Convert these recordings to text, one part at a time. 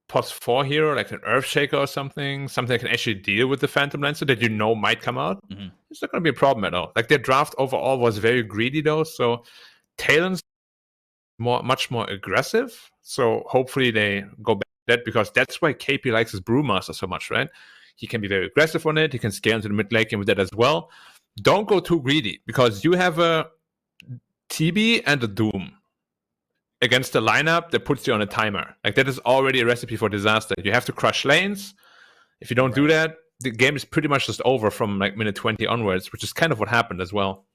+4 hero, like an Earthshaker or something that can actually deal with the Phantom Lancer that you know might come out, it's not going to be a problem at all. Like, their draft overall was very greedy, though, so Talon's much more aggressive, so hopefully they go back to that, because that's why KP likes his Brewmaster so much, right? He can be very aggressive on it, he can scale into the mid lane game with that as well. Don't go too greedy, because you have a TB and a Doom against the lineup that puts you on a timer. Like, that is already a recipe for disaster. You have to crush lanes. If you don't do that, the game is pretty much just over from like minute 20 onwards, which is kind of what happened as well.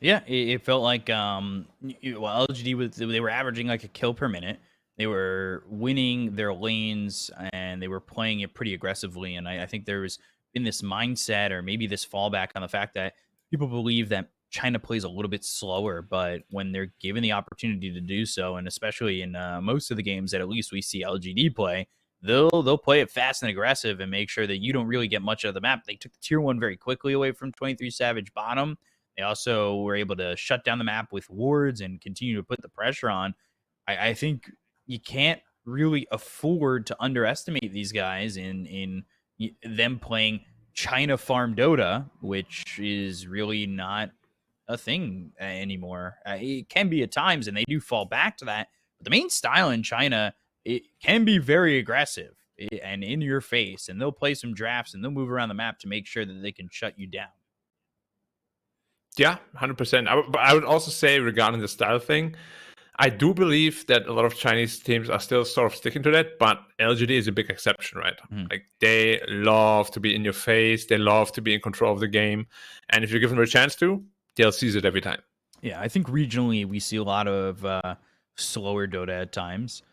Yeah, it felt like LGD they were averaging like a kill per minute. They were winning their lanes and they were playing it pretty aggressively. And I think there was in this mindset, or maybe this fallback on the fact that people believe that China plays a little bit slower, but when they're given the opportunity to do so, and especially in most of the games that at least we see LGD play, they'll play it fast and aggressive and make sure that you don't really get much of the map. They took the tier 1 very quickly away from 23 Savage bottom. They also were able to shut down the map with wards and continue to put the pressure on. I think you can't really afford to underestimate these guys in them playing China farm Dota, which is really not a thing anymore. It can be at times, and they do fall back to that. But the main style in China, it can be very aggressive and in your face, and they'll play some drafts and they'll move around the map to make sure that they can shut you down. Yeah, 100%. I would also say, regarding the style thing, I do believe that a lot of Chinese teams are still sort of sticking to that, but LGD is a big exception, right? Like, they love to be in your face, they love to be in control of the game, and if you give them a chance to, they'll seize it every time. Yeah, I think regionally we see a lot of slower Dota at times,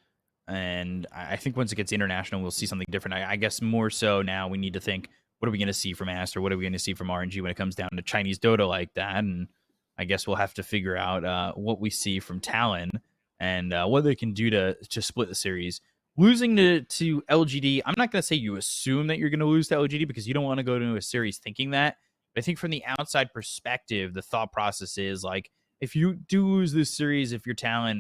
and I think once it gets international, we'll see something different. I guess more so now we need to think, what are we going to see from Aster? What are we going to see from RNG when it comes down to Chinese Dota like that? And I guess we'll have to figure out what we see from Talon and what they can do to split the series. Losing to LGD, I'm not going to say you assume that you're going to lose to LGD, because you don't want to go to a series thinking that. But I think from the outside perspective, the thought process is like, if you do lose this series, if you're Talon,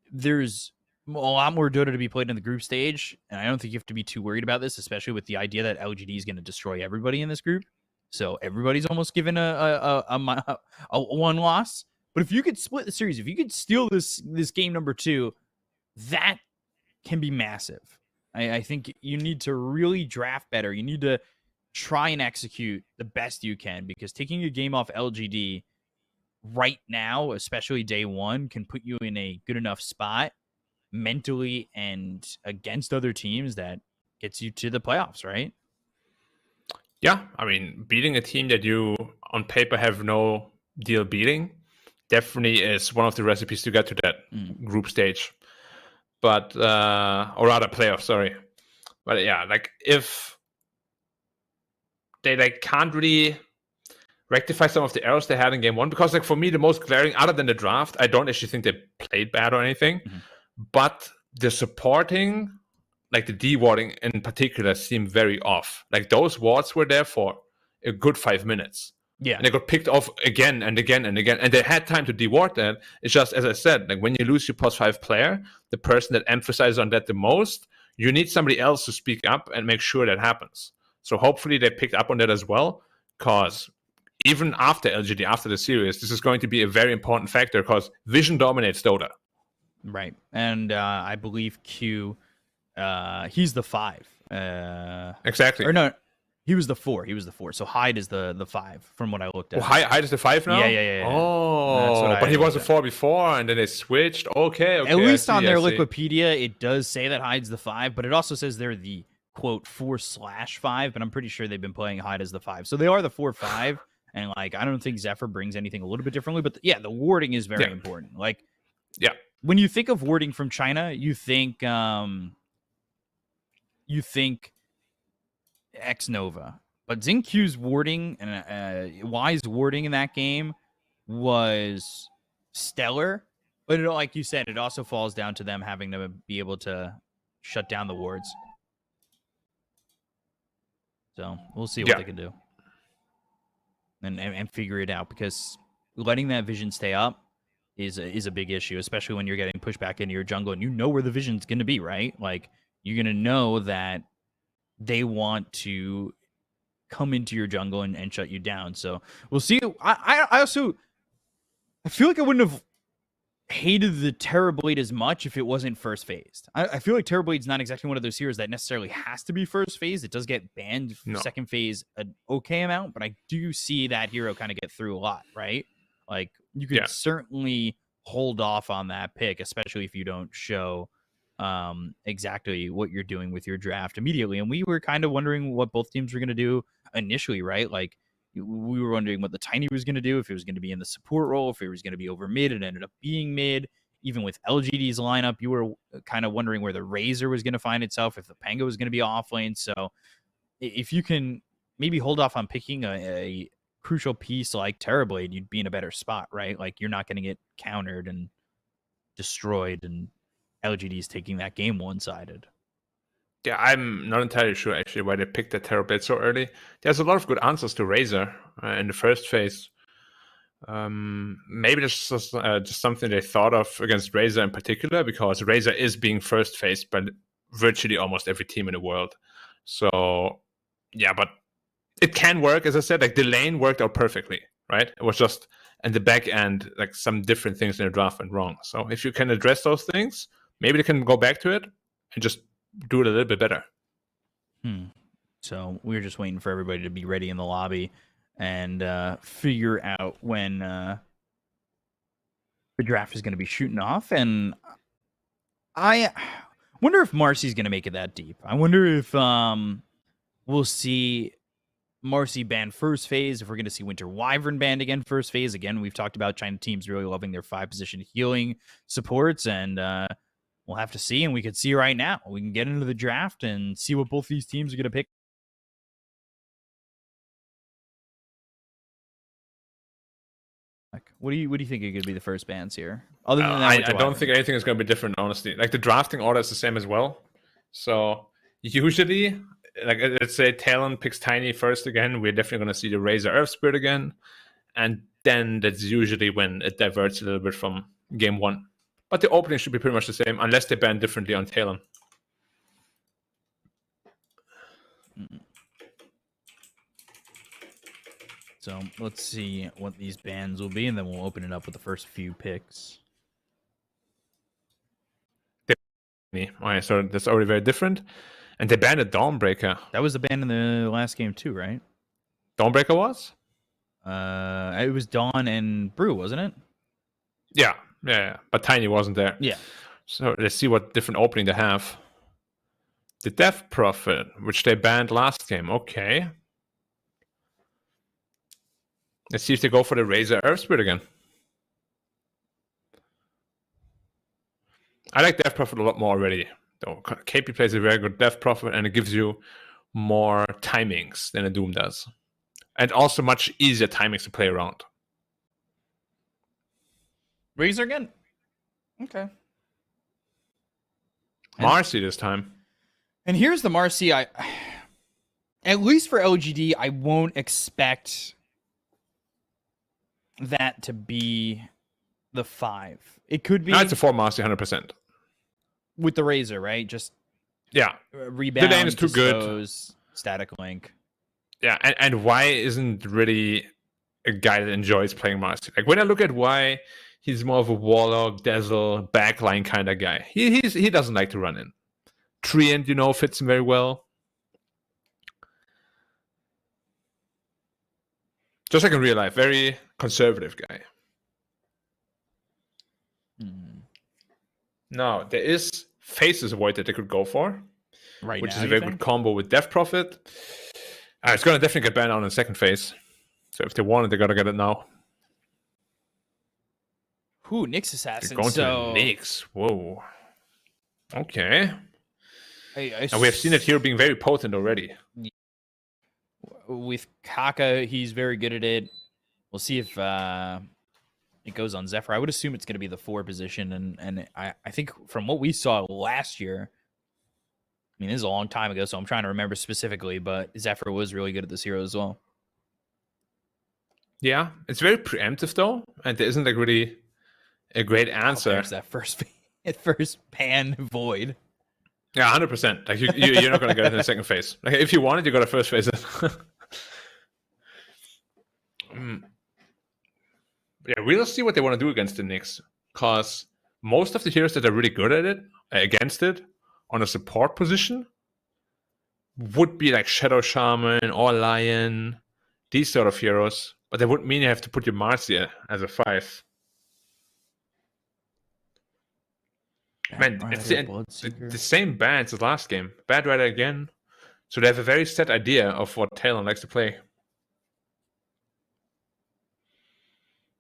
there's a lot more Dota to be played in the group stage, and I don't think you have to be too worried about this, especially with the idea that LGD is going to destroy everybody in this group. So everybody's almost given a one loss. But if you could split the series, if you could steal this game number 2, that can be massive. I think you need to really draft better. You need to try and execute the best you can, because taking a game off LGD right now, especially day 1, can put you in a good enough spot mentally and against other teams that gets you to the playoffs, right? Yeah, I mean, beating a team that you on paper have no deal beating definitely is one of the recipes to get to that group stage. But or rather playoff, sorry. But yeah, like, if they like can't really rectify some of the errors they had in game 1, because like for me the most glaring, other than the draft, I don't actually think they played bad or anything, but the supporting, like the D warding in particular, seemed very off. Like, those wards were there for a good 5 minutes. Yeah. And they got picked off again and again and again. And they had time to deward that. It's just, as I said, like, when you lose your +5 player, the person that emphasizes on that the most, you need somebody else to speak up and make sure that happens. So hopefully they picked up on that as well, because even after LGD, after the series, this is going to be a very important factor, because Vision dominates Dota. Right. And I believe Q, he's the 5. Exactly. Or no, he was the 4. So Hyde is the 5 from what I looked at. Oh, Hyde is the 5 now? Yeah. Oh, but he was a 4 before, and then they switched. Okay. At least on their Wikipedia, it does say that Hyde's the 5, but it also says they're the, quote, 4/5, but I'm pretty sure they've been playing Hyde as the 5. So they are the 4/5, and like, I don't think Zephyr brings anything a little bit differently, but the warding is very important. Like, when you think of warding from China, you think X Nova, but XinQ's warding and Y's warding in that game was stellar. But like you said, it also falls down to them having to be able to shut down the wards. So we'll see what they can do and figure it out, because letting that vision stay up is a big issue, especially when you're getting pushed back into your jungle and you know where the vision's going to be, right? Like, you're going to know that they want to come into your jungle and shut you down. So we'll see. I also, I feel like I wouldn't have hated the Terrorblade as much if it wasn't first phased. I feel like Terrorblade's not exactly one of those heroes that necessarily has to be first phased. It does get banned second phase an okay amount, but I do see that hero kind of get through a lot, right? Like, you can certainly hold off on that pick, especially if you don't show exactly what you're doing with your draft immediately. And we were kind of wondering what both teams were going to do initially, right? Like, we were wondering what the Tiny was going to do, if it was going to be in the support role, if it was going to be over mid. It ended up being mid. Even with LGD's lineup, you were kind of wondering where the Razor was going to find itself, if the Pango was going to be off lane. So if you can maybe hold off on picking a crucial piece like Terrorblade, you'd be in a better spot, right? Like, you're not going to get countered and destroyed, and LGD's taking that game one-sided. Yeah, I'm not entirely sure actually why they picked that Terrorblade so early. There's a lot of good answers to Razor in the first phase. Maybe that's just something they thought of against Razor in particular, because Razor is being first faced by virtually almost every team in the world. So, yeah, but it can work. As I said, like, the lane worked out perfectly, right? It was just in the back end, like, some different things in the draft went wrong. So if you can address those things, maybe they can go back to it and just do it a little bit better. So we're just waiting for everybody to be ready in the lobby and figure out when the draft is going to be shooting off. And I wonder if Marcy's going to make it that deep. I wonder if we'll see Marcy banned first phase, if we're going to see Winter Wyvern banned again first phase. Again, we've talked about China teams really loving their 5-position healing supports, and we'll have to see. And we could see right now. We can get into the draft and see what both these teams are going to pick. What do you think it could be the first bans here? Other than that, I don't think anything is going to be different, honestly. Like, the drafting order is the same as well. So usually, like, let's say Talon picks Tiny first again, we're definitely going to see the Razor Earth Spirit again, and then that's usually when it diverts a little bit from game one. But the opening should be pretty much the same, unless they ban differently on Talon. So let's see what these bans will be, and then we'll open it up with the first few picks. Alright, so that's already very different. And they banned a Dawnbreaker. That was the ban in the last game too, right? Dawnbreaker was? It was Dawn and Brew, wasn't it? Yeah. But Tiny wasn't there. Yeah. So let's see what different opening they have. The Death Prophet, which they banned last game. Okay. Let's see if they go for the Razor Earth Spirit again. I like Death Prophet a lot more already, though. KP plays a very good Death Prophet, and it gives you more timings than a Doom does. And also much easier timings to play around. Razor again? Okay. Marcy this time. And here's the Marcy. At least for LGD, I won't expect that to be the 5. It could be. No, it's a 4 Marcy, 100%. With the Razor, right? Just rebound. The lane is too good. Static link. Yeah, and Y isn't really a guy that enjoys playing Marcy. Like, when I look at Y, he's more of a Warlock, Dazzle, backline kind of guy. He doesn't like to run in. Treant, fits him very well. Just like in real life, very conservative guy. Now, there is Faces Void that they could go for, which is a very good combo with Death Prophet. It's going to definitely get banned out in the second phase. So if they want it, they got to get it now. Ooh, Nyx Assassin. They're going to Nyx. Whoa. Okay. And we have seen it here being very potent already. With Kaka, he's very good at it. We'll see if it goes on Zephyr. I would assume it's going to be the 4 position, and I think from what we saw last year, I mean, this is a long time ago, so I'm trying to remember specifically, but Zephyr was really good at this hero as well. Yeah, it's very preemptive though, and there isn't like really a great answer. There's that first pan Void. Yeah, 100%. Like you're not gonna get it in the second phase. Like if you want it, you got to first phase it. Yeah, we'll see what they want to do against the Knicks, because most of the heroes that are really good at it against it on a support position would be like Shadow Shaman or Lion, these sort of heroes. But that would mean you have to put your Marcia as a 5. Man, it's the same bands as last game. Bad Rider again. So they have a very set idea of what Talon likes to play.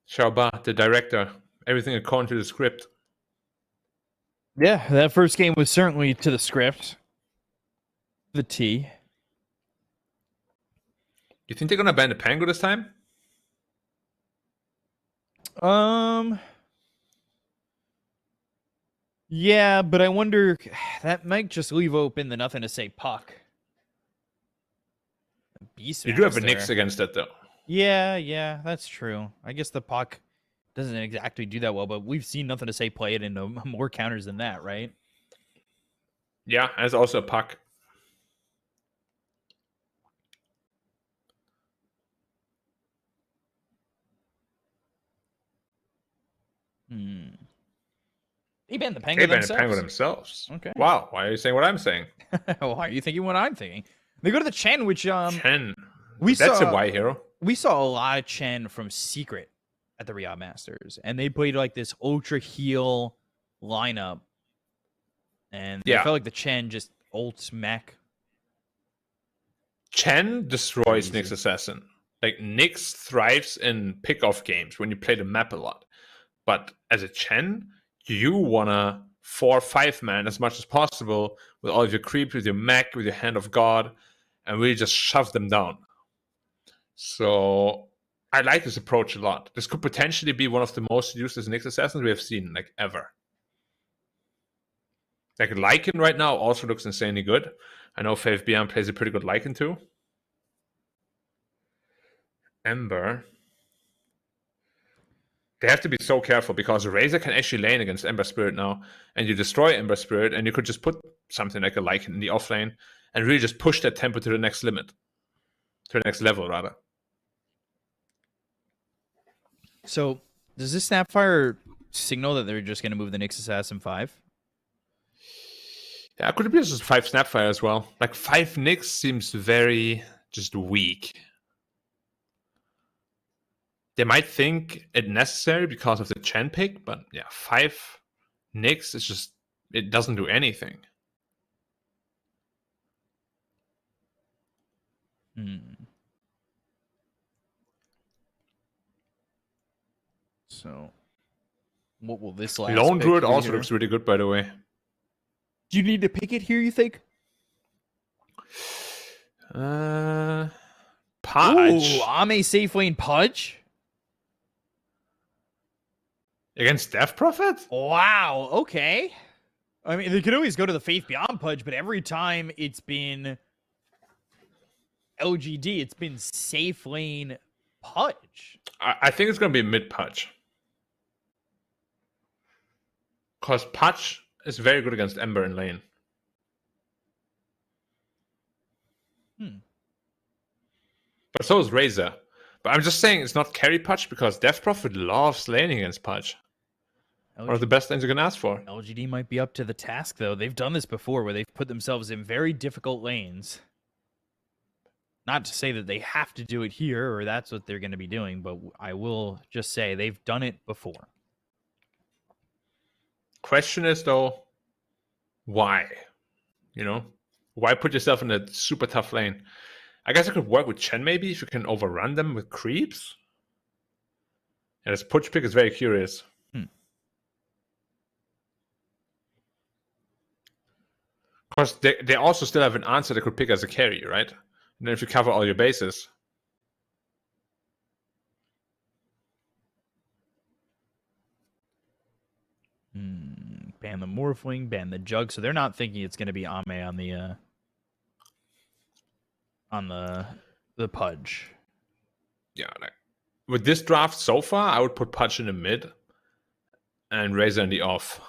Xiaoba, the director, everything according to the script. Yeah, that first game was certainly to the script. The T. You think they're gonna ban the Pango this time? Yeah, but I wonder, that might just leave open the nothing to say puck. You do have a Knicks against that though. Yeah, that's true. I guess the puck doesn't exactly do that well, but we've seen nothing to say play it into more counters than that, right? Yeah, as also a puck. They banned the Pango themselves. They banned the Pango themselves. Okay. Wow, why are you saying what I'm saying? Why are you thinking what I'm thinking? They go to the Chen, which Chen. That's a Y hero. We saw a lot of Chen from Secret at the Riyadh Masters, and they played like this ultra heal lineup, and it felt like the Chen just ults mech. Chen destroys Nyx Assassin. Like Nyx thrives in pick-off games when you play the map a lot. But as a Chen, you wanna 4-5 man as much as possible with all of your creeps, with your mech, with your Hand of God, and really just shove them down. So I like this approach a lot. This could potentially be one of the most useless Nyx Assassins we have seen, like, ever. Like, Lycan right now also looks insanely good. I know Faith Beyond plays a pretty good Lycan too. Ember. They have to be so careful because Razor can actually lane against Ember Spirit now, and you destroy Ember Spirit, and you could just put something like a Lycan in the offlane and really just push that tempo to the next limit. To the next level, rather. So, does this Snapfire signal that they're just going to move the Nyx Assassin 5? Yeah, could it be just 5 Snapfire as well? Like 5 Nyx seems very just weak. They might think it necessary because of the Chen pick, but yeah, 5 Nyx is just, it doesn't do anything. So, what will this last Lone Druid also looks really good, by the way. Do you need to pick it here, you think? Pudge. Ooh, Ame safe lane Pudge? Against Death Prophet? Wow, okay. I mean, they could always go to the Faith Beyond Pudge, but every time it's been LGD, it's been safe lane Pudge. I think it's going to be mid Pudge. Because Pudge is very good against Ember in lane. But so is Razor. But I'm just saying it's not carry Pudge because Death Prophet loves laning against Pudge. One of the best things you can ask for. LGD might be up to the task, though. They've done this before where they've put themselves in very difficult lanes. Not to say that they have to do it here or that's what they're going to be doing, but I will just say they've done it before. Question is, though, why? You know? Why put yourself in a super tough lane? I guess it could work with Chen, maybe, if you can overrun them with creeps. And this Pudge pick is very curious. Because they also still have an answer they could pick as a carry, right? And then if you cover all your bases. Ban the Morphling, ban the Jug. So they're not thinking it's going to be Ame on the Pudge. Yeah, like, with this draft so far, I would put Pudge in the mid and Razor in the off.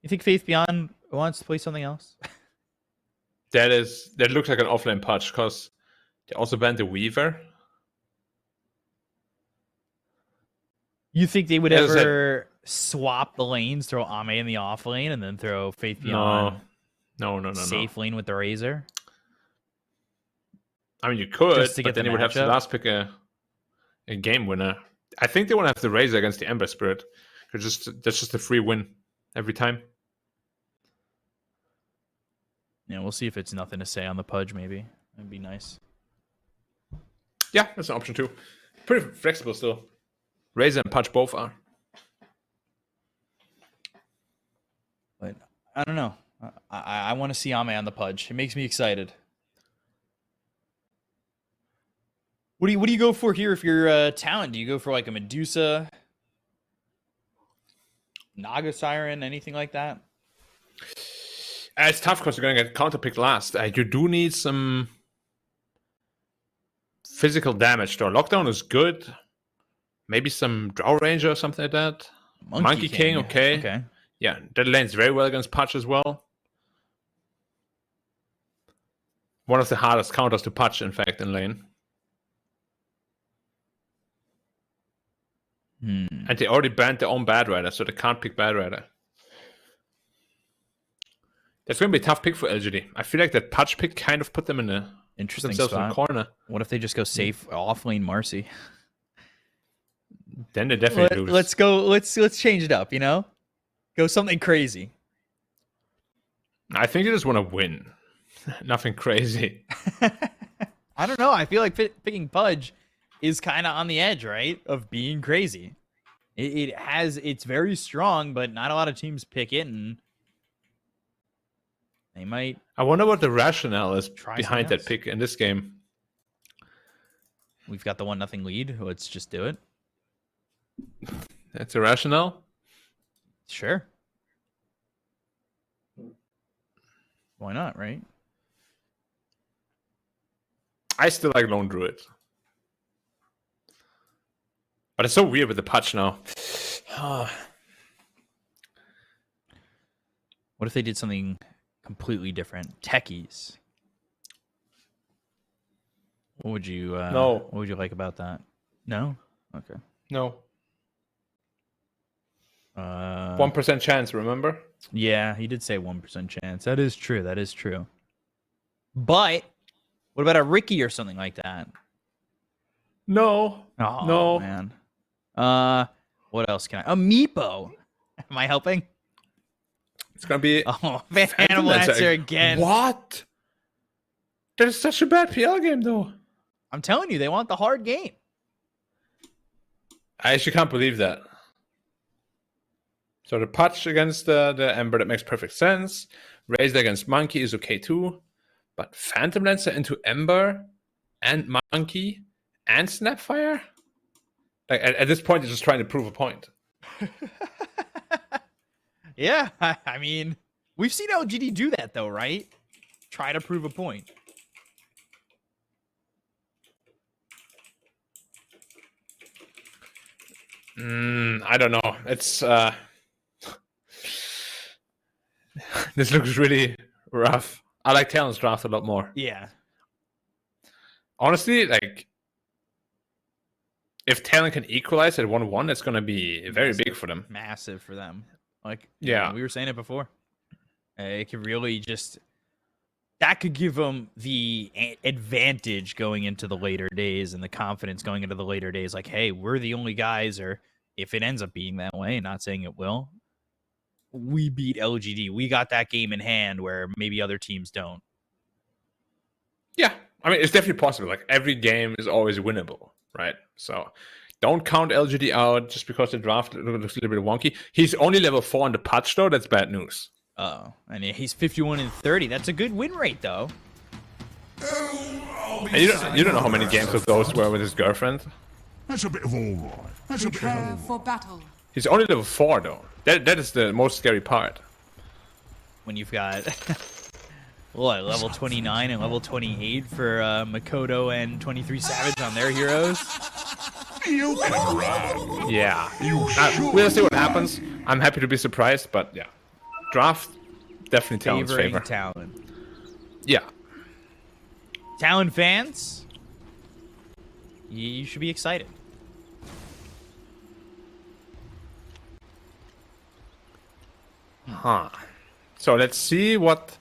You think Faith Beyond wants to play something else? That looks like an offlane patch because they also banned the Weaver. You think they would ever swap the lanes, throw Ame in the off lane, and then throw Faith Beyond? No. Safe lane with the Razor. I mean, you could, Just to but get then the you would have to matchup? last pick a game winner. I think they want to have the Razor against the Ember Spirit. That's just a free win every time. Yeah, we'll see if it's nothing to say on the Pudge, maybe. That'd be nice. Yeah, that's an option too. Pretty flexible still. Razor and Pudge both are. But I don't know. I want to see Ame on the Pudge. It makes me excited. What do you go for here if you're Talon? Do you go for like a Medusa, Naga Siren, anything like that? It's tough because you're going to get counterpicked last. You do need some physical damage though. Lockdown is good. Maybe some Drow Ranger or something like that. Monkey King, okay. Yeah, that lanes very well against Pudge as well. One of the hardest counters to Pudge, in fact, in lane. And they already banned their own Bad Rider, so they can't pick Bad Rider. That's going to be a tough pick for LGD. I feel like that Pudge pick kind of put them in a interesting themselves spot. in a corner. What if they just go safe off lane Marcy? Then they definitely lose. Let's go. Let's change it up. You know, go something crazy. I think they just want to win. Nothing crazy. I don't know. I feel like picking Pudge is kind of on the edge, right? Of being crazy. It's very strong, but not a lot of teams pick it, and they might. I wonder what the rationale is behind that pick in this game. We've got the 1-0 lead. Let's just do it. That's a rationale? Sure. Why not, right? I still like Lone Druid. But it's so weird with the Pudge now. What if they did something completely different? Techies. What would you No. What would you like about that? No? Okay. No. 1% chance, remember? Yeah, he did say 1% chance. That is true. That is true. But what about a Ricky or something like that? No. Oh, no. Man. What else can I? A Meepo. Am I helping? It's gonna be Phantom Lancer again. What? That is such a bad PL game, though. I'm telling you, they want the hard game. I actually can't believe that. So the Pudge against the Ember, that makes perfect sense. Razor against Monkey is okay too. But Phantom Lancer into Ember and Monkey and Snapfire? Like at this point, you're just trying to prove a point. Yeah, I mean, we've seen LGD do that though, right? Try to prove a point. I don't know. It's this looks really rough. I like Talon's draft a lot more. Yeah. Honestly, like, if Talon can equalize at 1-1, it's going to be very big for them. Massive for them. Like, yeah, we were saying it before. It could really just... That could give them the advantage going into the later days and the confidence going into the later days. Like, hey, we're the only guys, or if it ends up being that way, not saying it will, we beat LGD. We got that game in hand where maybe other teams don't. Yeah. I mean, it's definitely possible. Like, every game is always winnable, right? So don't count LGD out just because the draft looks a little bit wonky. He's only level 4 on the Pudge, though. That's bad news. Oh, and he's 51-30. That's a good win rate, though. And you don't know how many games of those were with his girlfriend. That's a bit of all right. That's a bit of all right. For battle. He's only level 4, though. That is the most scary part. When you've got what, level 29 and level 28 for Makoto and 23 Savage on their heroes. You can run. Yeah. We'll see what happens. I'm happy to be surprised, but yeah. draft definitely Talon's Favoring favor. Talon. Yeah. Talon fans, you should be excited. Huh. So let's see what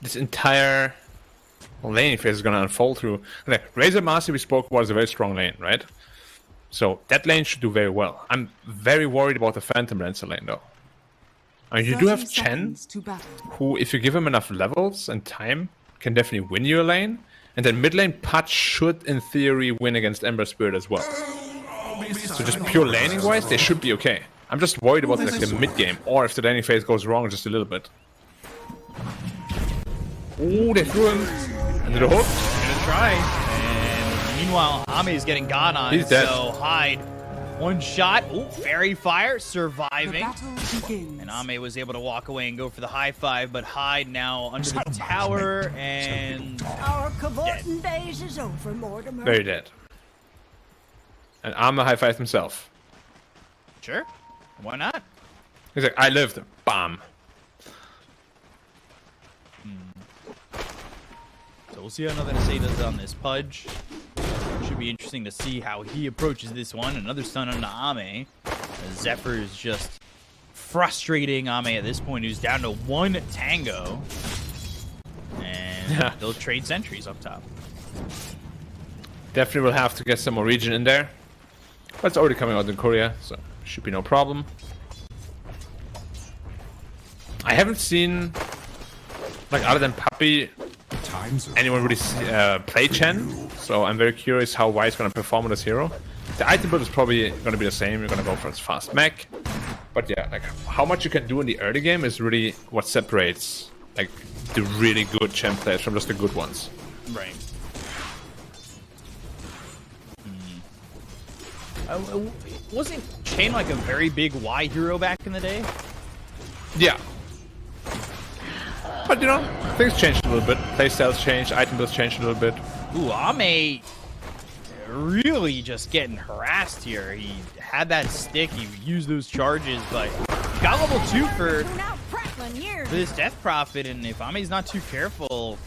this entire lane phase is going to unfold through. Okay, Razor Master we spoke about is a very strong lane, right? So that lane should do very well. I'm very worried about the Phantom Lancer lane, though. I mean, you do have Chen, who, if you give him enough levels and time, can definitely win you a lane. And then mid lane Patch should, in theory, win against Ember Spirit as well. So just pure laning-wise, they should be okay. I'm just worried about like the mid game, or if the laning phase goes wrong just a little bit. Ooh, they threw him into the hook. Gonna try. And meanwhile, Ame is getting got on. He's dead. So Hyde, one shot. Ooh, fairy fire, surviving. And Ame was able to walk away and go for the high five, but Hyde now under the tower and Our cavorting days is over, Mortimer. Very dead. And Arma high fived himself. sure, why not? He's like, I lived. Bam. So we'll see how Nothing to Say does on this Pudge. Should be interesting to see how he approaches this one. Another stun on Ame. Zephyr is just frustrating Ame at this point, who's down to one tango. And they'll trade sentries up top. Definitely will have to get some more region in there. But it's already coming out in Korea, so should be no problem. I haven't seen, like, other than Puppy, anyone really play Chen, so I'm very curious how White's going to perform with this hero. The item build is probably going to be the same. You're going to go for his fast mech. But yeah, like, how much you can do in the early game is really what separates, like, the really good Chen players from just the good ones. Right. Wasn't Chain like a very big Y hero back in the day? Yeah. But you know, things changed a little bit. Playstyles changed, item builds changed a little bit. Ooh, Ame really just getting harassed here. He had that stick, he used those charges, but he got level 2 for this Death Prophet, and if Ame's not too careful,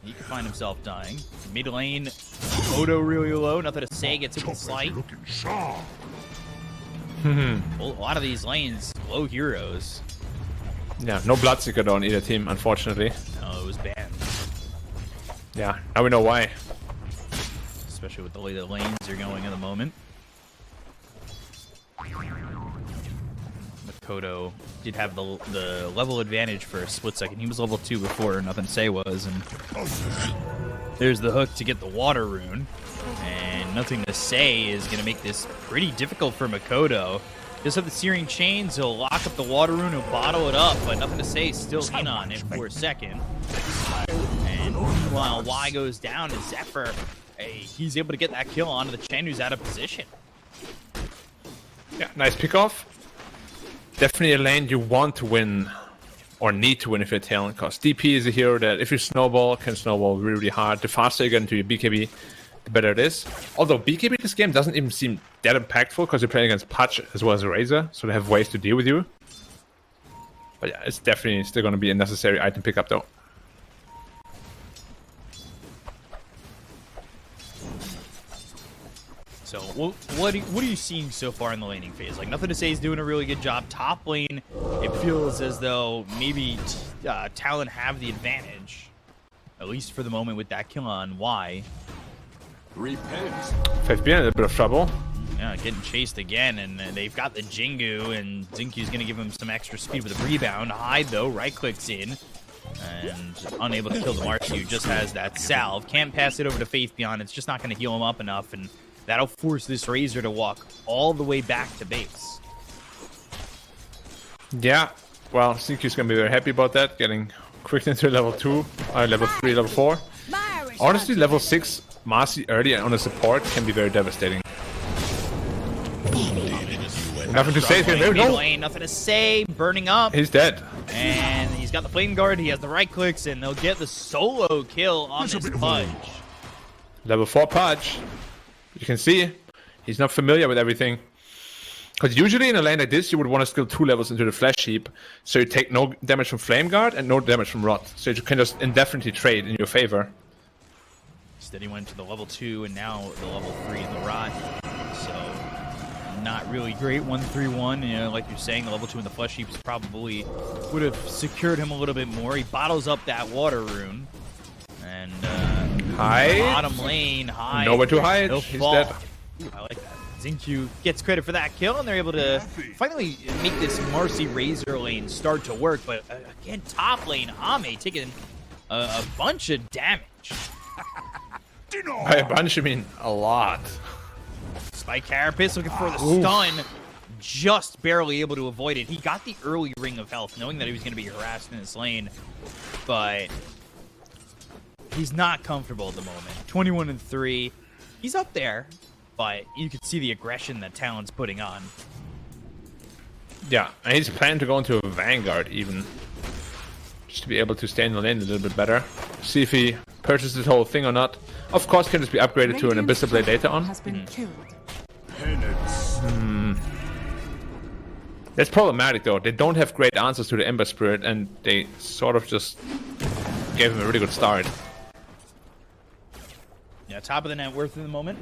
he could find himself dying. Mid lane, Odo really low, Nothing to Say, gets hit with Slight. A lot of these lanes, low heroes. Yeah, no Bloodseeker though on either team, unfortunately. No, it was banned. Yeah, now we know why. Especially with the way the lanes are going at the moment. Makoto did have the level advantage for a split second. He was level 2 before Nothing to Say was, and there's the hook to get the water rune. And Nothing to Say is going to make this pretty difficult for Makoto. Just have the Searing Chains, he'll lock up the water rune, he'll bottle it up, but Nothing to Say is still in on him for a second. And while Y goes down to Zephyr, he's able to get that kill onto the Chen, who's out of position. Yeah, nice pickoff. Definitely a lane you want to win, or need to win if you're Talon, because DP is a hero that if you snowball, can snowball really, really hard. The faster you get into your BKB, the better it is. Although BKB this game doesn't even seem that impactful, because you're playing against Patch as well as Razor, so they have ways to deal with you. But yeah, it's definitely still going to be a necessary item pickup though. So what are you seeing so far in the laning phase? Like, Nothing to Say is doing a really good job. Top lane, it feels as though maybe Talon have the advantage, at least for the moment with that kill on Y. Repent. 5B in a little bit of trouble. Yeah, getting chased again, and they've got the Jingu, and Zinkyu's going to give him some extra speed with a rebound. Hyde, though, right-clicks in, and unable to kill the Marcy, who just has that salve. Can't pass it over to Faith Beyond. It's just not going to heal him up enough, and that'll force this Razor to walk all the way back to base. Yeah, well, Zinkyu's going to be very happy about that, getting quick into level 2, level 3, level 4. Honestly, level 6 Marcy early on a support can be very devastating. Nothing to Say. Nothing to Say. Burning up. He's dead. And he's got the Flame Guard. He has the right clicks, and they'll get the solo kill on this Pudge. Level 4 Pudge. You can see he's not familiar with everything. Because usually in a lane like this, you would want to skill 2 levels into the flash heap, so you take no damage from Flame Guard and no damage from Rot. So you can just indefinitely trade in your favor. Instead he went to the level 2 and now the level 3 in the Rot. So not really great 1-3-1. You know, like you're saying, the level 2 in the flesh heaps probably would have secured him a little bit more. He bottles up that water rune. And bottom lane, high. Nowhere to hide. He'll He's fall. dead. Ooh, I like that. Xingqiu gets credit for that kill, and they're able to finally make this Marcy Razor lane start to work. But again, top lane, Ame taking a bunch of damage. By a bunch, I mean a lot. Spike Carapace looking for the stun, just barely able to avoid it. He got the early ring of health, knowing that he was going to be harassed in this lane, but he's not comfortable at the moment. 21-3, he's up there. But you can see the aggression that Talon's putting on. Yeah, and he's planning to go into a Vanguard even. Just to be able to stay in the lane a little bit better. See if he purchases the whole thing or not. Of course, can just be upgraded to an Abyssal Blade later on. That's problematic though. They don't have great answers to the Ember Spirit, and they sort of just gave him a really good start. Yeah, top of the net worth in the moment.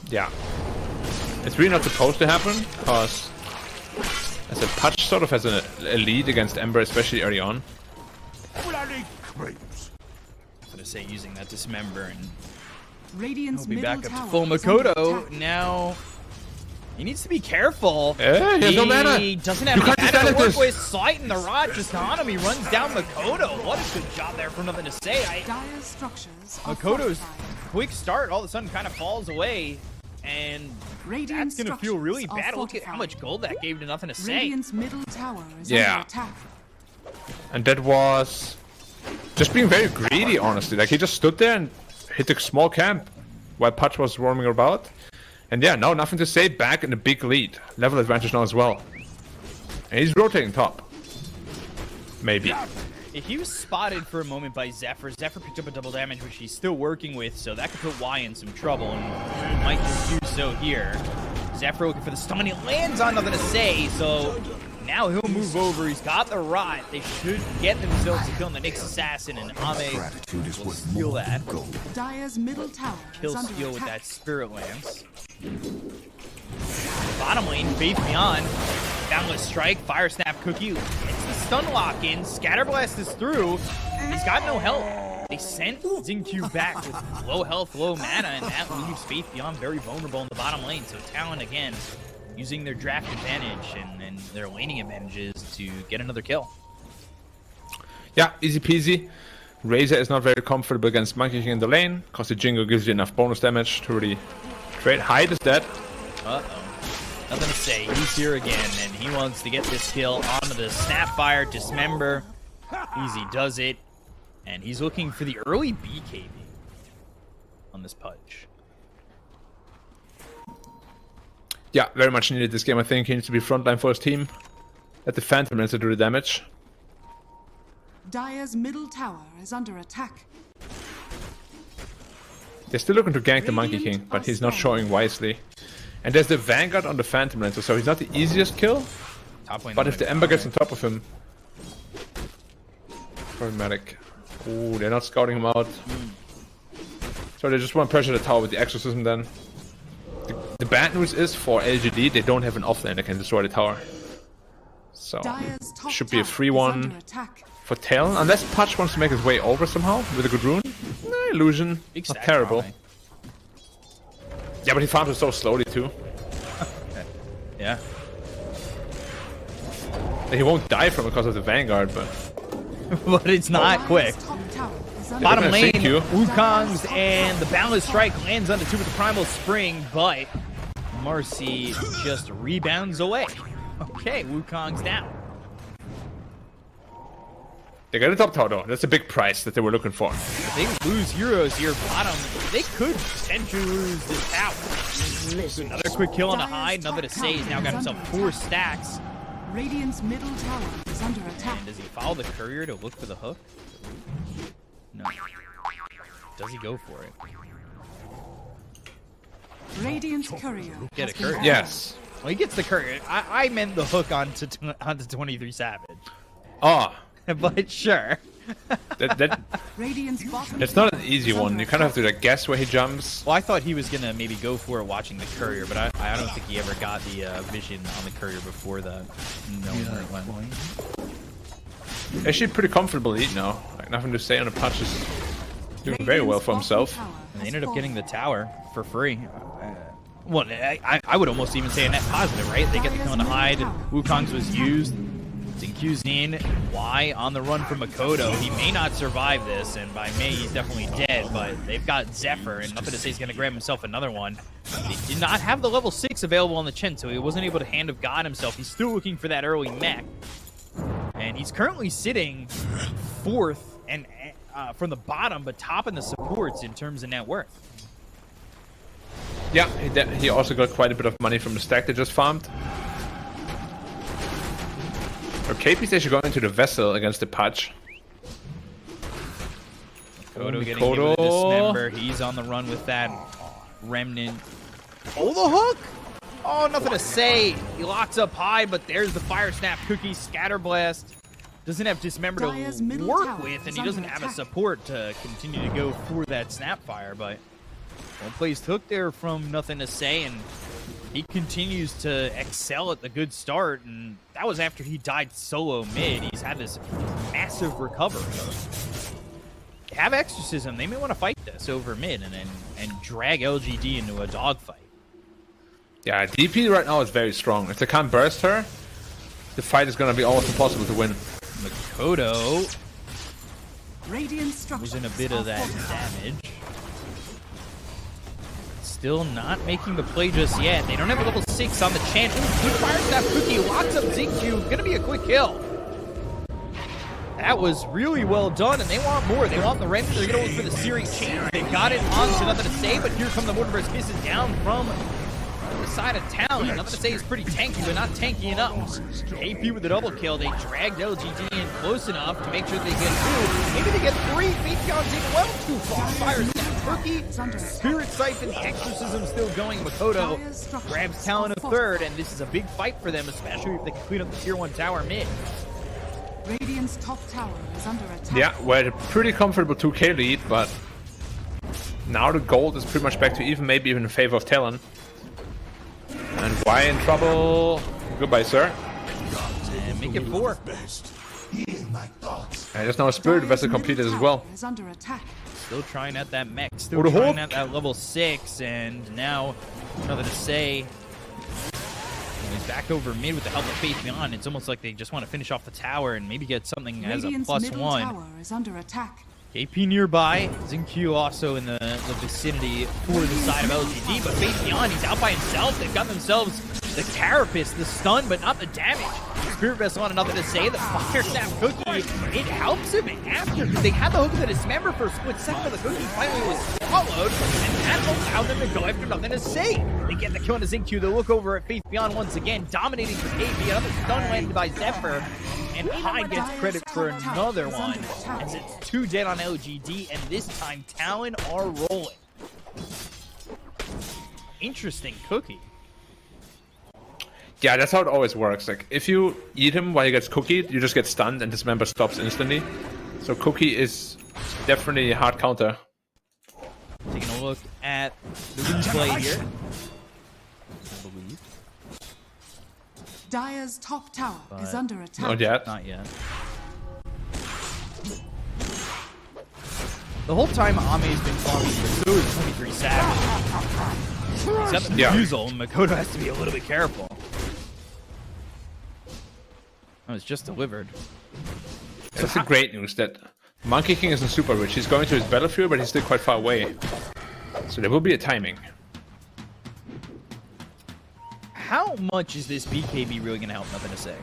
Yeah. It's really not supposed to happen, because as a Patch sort of has a lead against Ember, especially early on. I'm gonna say using that Dismember and Radiant's he'll be back up to tower full is under Makoto. attack. Now he needs to be careful. He has no mana. He doesn't have You any can't mana to defend work this. with. Slighting the rod just on him. He runs down Makoto. What a good job there for nothing to say. Dire's structures are Makoto's fortified. quick start all of a sudden kind of falls away, and Radiant's that's gonna feel really structures are bad. Look at how fortified. much gold that gave to nothing to say. Radiant's middle tower is Yeah. under attack. And that was just being very greedy, honestly. Like, he just stood there and hit a small camp while Patch was roaming about. And yeah, no, nothing to say, back in a big lead. Level advantage now as well. And he's rotating top. Maybe. He was spotted for a moment by Zephyr. Zephyr picked up a double damage, which he's still working with, so that could put Y in some trouble, and he might just do so here. Zephyr looking for the stun. He lands on nothing to say, so now he'll move over. He's got the rot. They should get themselves a kill on the Nyx Assassin, and Ame will steal that. Dire's middle tower Kill is under steal with attack. that Spirit Lance. Bottom lane, Faith Beyond. Boundless Strike, Fire Snap Cookie. It's the stun lock in. Scatterblast is through. He's got no health. They sent Xingqiu back with low health, low mana, and that leaves Faith Beyond very vulnerable in the bottom lane. So Talon, again, using their draft advantage and their laning advantages to get another kill. Yeah, easy peasy. Razor is not very comfortable against Monkey King in the lane, because the Jingo gives you enough bonus damage to really trade. Hyde is dead. Uh-oh. Nothing to say. He's here again, and he wants to get this kill onto the Snapfire Dismember. Easy does it. And he's looking for the early BKB on this Pudge. Yeah, very much needed this game. I think he needs to be frontline for his team. Let the Phantom Lancer do the damage. Dire's middle tower is under attack. They're still looking to gank the Monkey King, but he's not showing wisely. And there's the Vanguard on the Phantom Lancer, so he's not the easiest kill. Top lane But if the Ember gets on top of him... Problematic. Ooh, they're not scouting him out. So they just want to pressure the tower with the Exorcism then. The bad news is, for LGD, they don't have an offlane that can destroy the tower. So, Dire's top should be a tower free is one under attack. for Talon. Unless Patch wants to make his way over somehow with a good rune. Illusion. Big Not stack terrible. probably. Yeah, but he farms it so slowly too. Yeah. He won't die from it because of the Vanguard, but... But it's not quick. Dire's top tower is under Bottom gonna lane, sink you. Wukong's and the Boundless Strike lands onto two with the Primal Spring, but Marcy just rebounds away. Okay, Wukong's down. They got a top tower though. That's a big price that they were looking for. If they lose heroes here bottom, they could potentially lose this tower. Another quick kill on the hide, another to say. He's now got himself 4 stacks. Radiant's middle tower is under attack. And does he follow the courier to look for the hook? No. Does he go for it? Radiant courier. Get a has been courier. Yes. Well, he gets the courier. I meant the hook onto 23 Savage. Oh, But sure. Radiant's bottom it's not an tower easy is one. under You kind of have attack. to like guess where he jumps. Well, I thought he was gonna maybe go for it watching the courier, but I don't think he ever got the vision on the courier before that. No, where it went. Actually, pretty comfortable lead now. Like nothing to say on the patch. Is doing very well for Radiant's bottom himself. tower And they has ended up getting the fallen. tower for free. Well, I would almost even say a net positive, right? They get to come on the hide. Wukong's was used. Xinq's in. Y on the run from Makoto. He may not survive this, and by May he's definitely dead, but they've got Zephyr, and nothing to say he's going to grab himself another one. He did not have the level 6 available on the Chen, so he wasn't able to Hand of God himself. He's still looking for that early mech. And he's currently sitting 4th and from the bottom, but top in the supports in terms of net worth. Yeah, he also got quite a bit of money from the stack they just farmed. Or KP's actually going into the vessel against the patch. Makoto getting hit with a dismember. He's on the run with that remnant. Oh, the hook! Oh, nothing to say. He locks up high, but there's the fire snap cookie scatter blast. Doesn't have dismember Dire's to middle work tower with, and is he doesn't under have a attack. support to continue to go for that snap fire. But well placed hook there from nothing to say, and he continues to excel at the good start. And that was after he died solo mid. He's had this massive recovery. Have Exorcism. They may want to fight this over mid and drag LGD into a dogfight. Yeah, DP right now is very strong. If they can't burst her, the fight is going to be almost impossible to win. Makoto Radiant structures was in a bit of that damage. Still not making the play just yet. They don't have a level 6 on the Chant. Good fire snap cookie locks up Xingqiu. Gonna be a quick kill. That was really well done, and they want more. They want the render. They're gonna look for the searing chain. They've got it on to nothing to say, but here come the Mortimer's Kisses down from the side of Talon. Nothing to say is pretty tanky, but not tanky enough. AP with the double kill. They dragged LGD in close enough to make sure they get 2. Maybe they get 3. Faithion's in well too far. Fire snap cookie. Spirit Siphon, the Exorcism still going. Makoto grabs Talon a 3rd, and this is a big fight for them, especially if they can clean up the tier 1 tower mid. Radiant's top tower is under attack. Yeah, we're at a pretty comfortable 2k lead, but now the gold is pretty much back to even, maybe even in favor of Talon. And why in trouble? Goodbye, sir. And make it 4. And there's now a Spirit Dire's Vessel middle completed as tower well. is under attack. Still trying at that mech. Still What a trying hook. at that level 6. And now, nothing to say. He's back over mid with the help of Faith Beyond. It's almost like they just want to finish off the tower and maybe get something as a Radiant's middle +1. tower is under attack. KP nearby. Xingqiu also in the vicinity for the side of LGD. But Faith Beyond, he's out by himself. They've got themselves the Carapace, the stun, but not the damage. Spirit Vessel on nothing to say. The Fire Snap Cookie, it helps him after, because they had the hook of the Dismember for a split second, but the cookie finally was swallowed, and that allowed them to go after nothing to say. They get the kill on the Xingqiu. They look over at Faith Beyond once again, dominating for KP. Another stun landed by Zephyr, and High gets credit for another one, as it's 2 dead on LGD, and this time Talon are rolling. Interesting cookie. Yeah, that's how it always works. Like, if you eat him while he gets cookied, you just get stunned and Dismember stops instantly. So cookie is definitely a hard counter. Taking a look at the replay here. I believe. Dire's top tower is But under attack. Not yet. Not yet. The whole time Ame's been farming, but so is 23 Savage. He's got the Yeah. refusal, and Makoto has to be a little bit careful. Oh, it's just delivered. That's the great news, that Monkey King isn't super rich. He's going to his battlefield, but he's still quite far away. So there will be a timing. How much is this BKB really going to help? Nothing to say.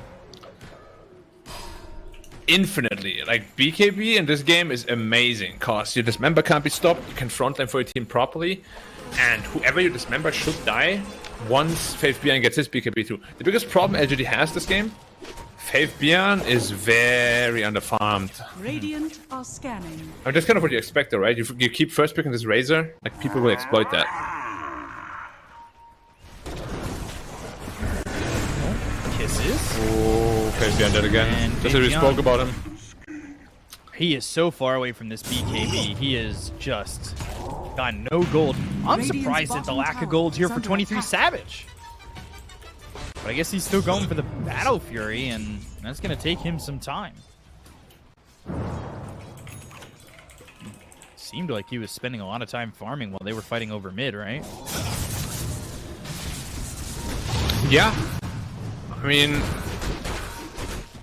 Infinitely. Like, BKB in this game is amazing, cause your Dismember can't be stopped, you can frontline for your team properly, and whoever you Dismember should die once Faith Beyond gets his BKB through. The biggest problem LGD has this game, Faith Beyond is very underfarmed. Radiant are scanning. I mean, that's kind of what you expect though, right? You keep first picking this Razor, like people will exploit that. this. Oh, okay, behind that again. And Just as we spoke about him. He is so far away from this BKB. He is just got no gold. I'm surprised at the lack of gold here for 23 Savage. But I guess he's still going for the Battle Fury, and that's going to take him some time. Seemed like he was spending a lot of time farming while they were fighting over mid, right? Yeah. I mean,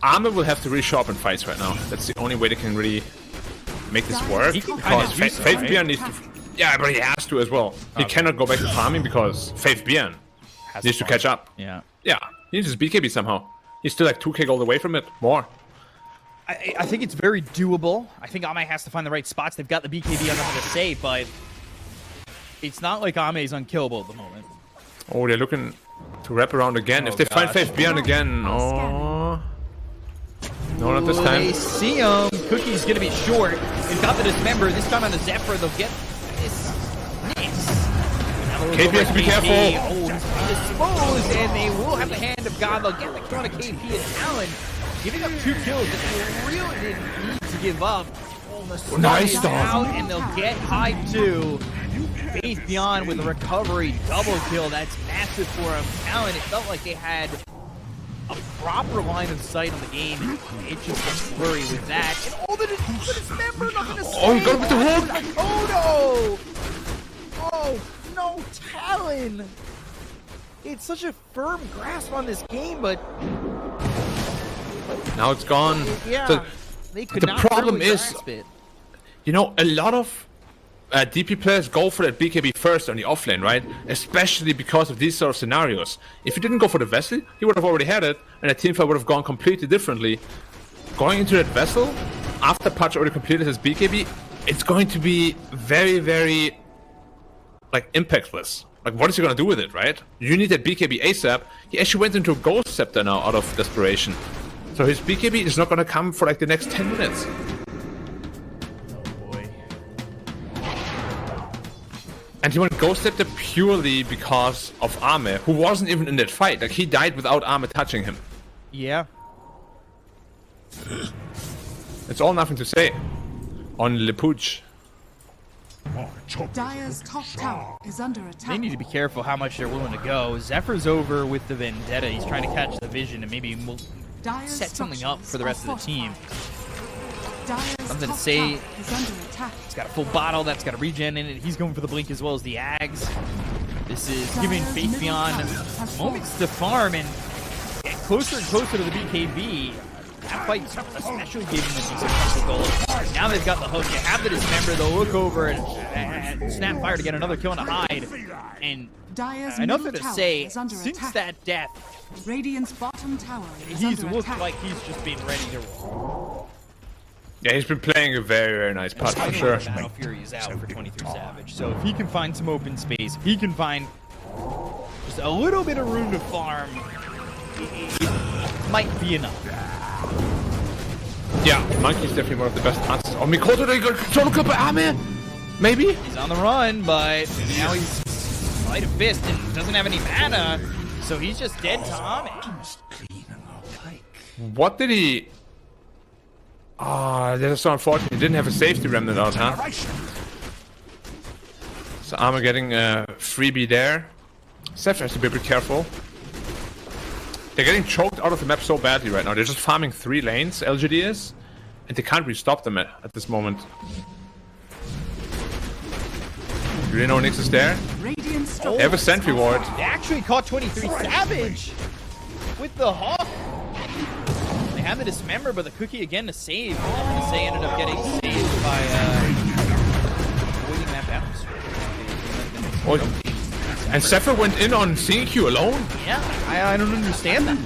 Armor will have to resharpen fights right now. That's the only way they can really make this work. Because Faith Bjorn needs to... Yeah, but he has to as well. He cannot go back to farming because Faith Bjorn needs to catch up. Yeah. Yeah, he needs his BKB somehow. He's still like 2k gold away from it. More. I think it's very doable. I think Ame has to find the right spots. They've got the BKB on nothing to say, but it's not like Ame is unkillable at the moment. Oh, they're looking to wrap around again. If they find Faith Bjorn again, oh... No, not this time. They see him. Cookie's going to be short. They've got the Dismember. This time on the Zephyr, they'll get this. KP, be careful. Oh, he's exposed, and they will have the Hand of God. They'll get the kill on a KP and Talon. Giving up 2 kills that they really didn't need to give up. Nice out, and they'll get high 2. Faith Beyond with a recovery double kill. That's massive for him. Talon, it felt like they had a proper line of sight on the game. It just was blurry with that. And all the Dismember, nothing to say. Oh, he got him with the hook. Oh no! Oh no, Talon! It's such a firm grasp on this game, but now it's gone. Yeah, they could not problem really is, grasp it. You know, a lot of DP players go for that BKB first on the offlane, right? Especially because of these sort of scenarios. If you didn't go for the Vessel, he would have already had it, and the teamfight would have gone completely differently. Going into that Vessel, after Patch already completed his BKB, it's going to be very, very, like, impactless. Like, what is he going to do with it, right? You need that BKB ASAP. He actually went into a Ghost Scepter now out of desperation. So his BKB is not going to come for, like, the next 10 minutes. And he went Ghost Scepter purely because of Ame, who wasn't even in that fight. Like, he died without Ame touching him. Yeah. It's all nothing to say on Lepuch. Dire's top tower is under attack. They need to be careful how much they're willing to go. Zephyr's over with the Vendetta. He's trying to catch the vision and maybe set something up for the rest of the team. Something to say. It's got a full bottle that's got a regen in it. He's going for the blink as well as the Ags. This is giving Faith Beyond moments to farm and get closer and closer to the BKB. That fight especially gave him a decent chunk of gold. Now they've got the hook. They have the Dismember. They'll look over and snap fire to get another kill on a hide. And nothing to say, since that death, Radiant's bottom tower is he's under looked attack. like he's just been ready to roll. Yeah, he's been playing a very, very nice part for sure. Battle Fury is out for 23 Savage, so if he can find some open space, if he can find just a little bit of room to farm, it might be enough. Yeah, Monkey's definitely one of the best answers. Oh, Mikoto, they got control club by Ame? Maybe? He's on the run, but now he's Light of Fist and doesn't have any mana, so he's just dead to Ame. What did he... Ah, that's so unfortunate. He didn't have a safety remnant out, huh? So Ame getting a freebie there. Zephyr has to be a bit careful. They're getting choked out of the map so badly right now. They're just farming 3 lanes, LGD is, and they can't really stop them at this moment. Do they know Nyx is there? They have a sentry ward. They actually caught 23 Savage with the Hawk. They have the Dismember, but the Cookie again to save. Nothing to say, ended up getting saved by avoiding that bounce. Oh, and Zephyr went in on CQ alone? Yeah, I don't understand that.